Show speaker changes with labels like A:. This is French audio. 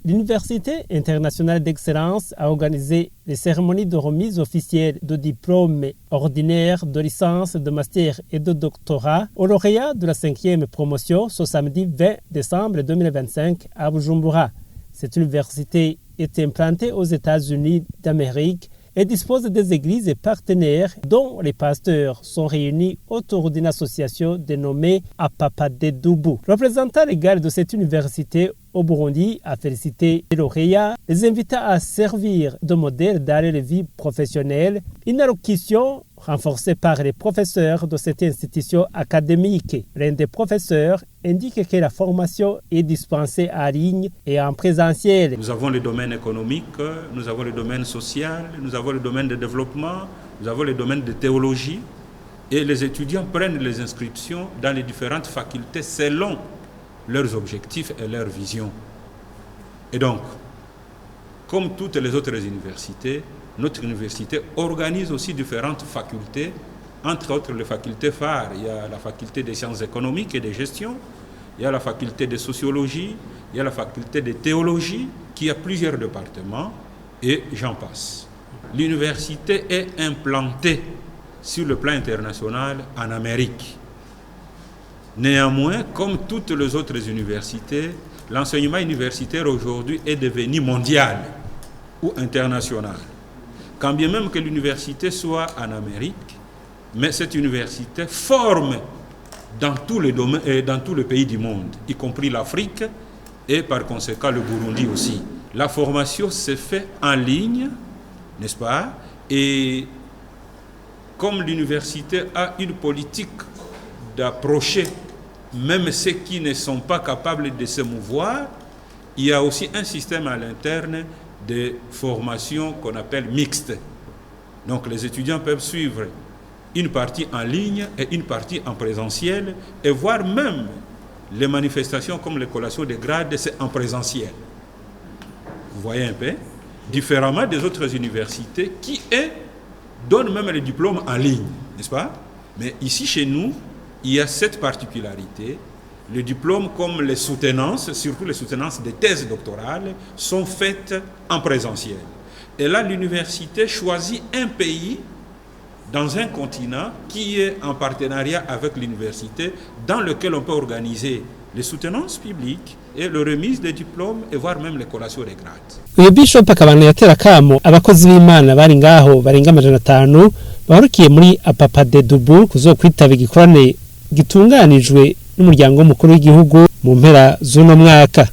A: L'Université internationale d'excellence a organisé les cérémonies de remise officielle de diplômes ordinaires de licence, de master et de doctorat aux lauréats de la 5e promotion ce samedi 20 décembre 2025 à Bujumbura. Cette université est implantée aux États-Unis d'Amérique et dispose des églises partenaires dont les pasteurs sont réunis autour d'une association dénommée Apapadedubu. Le représentant légal de cette université au Burundi a félicité les lauréats, les invita à servir de modèle dans leur vie professionnelle, une allocution renforcée par les professeurs de cette institution académique. L'un des professeurs indique que la formation est dispensée en ligne et en présentiel.
B: Nous avons le domaine économique, nous avons le domaine social, nous avons le domaine de développement, nous avons le domaine de théologie et les étudiants prennent les inscriptions dans les différentes facultés selon leurs objectifs et leurs visions. Et donc, comme toutes les autres universités, notre université organise aussi différentes facultés, entre autres les facultés phares. Il y a la faculté des sciences économiques et de gestion, il y a la faculté de sociologie, il y a la faculté de théologie, qui a plusieurs départements, et j'en passe. L'université est implantée sur le plan international en Amérique. Néanmoins, comme toutes les autres universités, l'enseignement universitaire aujourd'hui est devenu mondial ou international. Quand bien même que l'université soit en Amérique, mais cette université forme dans tous les domaines et dans tous les pays du monde, y compris l'Afrique et par conséquent le Burundi aussi. La formation se fait en ligne, n'est-ce pas? Et comme l'université a une politique d'approcher même ceux qui ne sont pas capables de se mouvoir, il y a aussi un système à l'interne de formation qu'on appelle mixte. Donc les étudiants peuvent suivre une partie en ligne et une partie en présentiel et voir même les manifestations comme les collations de grades, c'est en présentiel. Vous voyez un peu? Différemment des autres universités qui, donnent même les diplômes en ligne, n'est-ce pas? Mais ici, chez nous, il y a cette particularité. Les diplômes comme les soutenances, surtout les soutenances des thèses doctorales, sont faites en présentiel. Et là, l'université choisit un pays dans un continent qui est en partenariat avec l'université, dans lequel on peut organiser les soutenances publiques et le remise des diplômes et voire même les collations des grades.
A: Uyu Bishop akabana yatera kamo abakozi b'Imana bari ngaho barenga 500 barukiye muri Apapadedubu kuzokwitaba igikorane gitunganijwe n'umuryango mukuru w'igihugu mu mpera z'uno mwaka.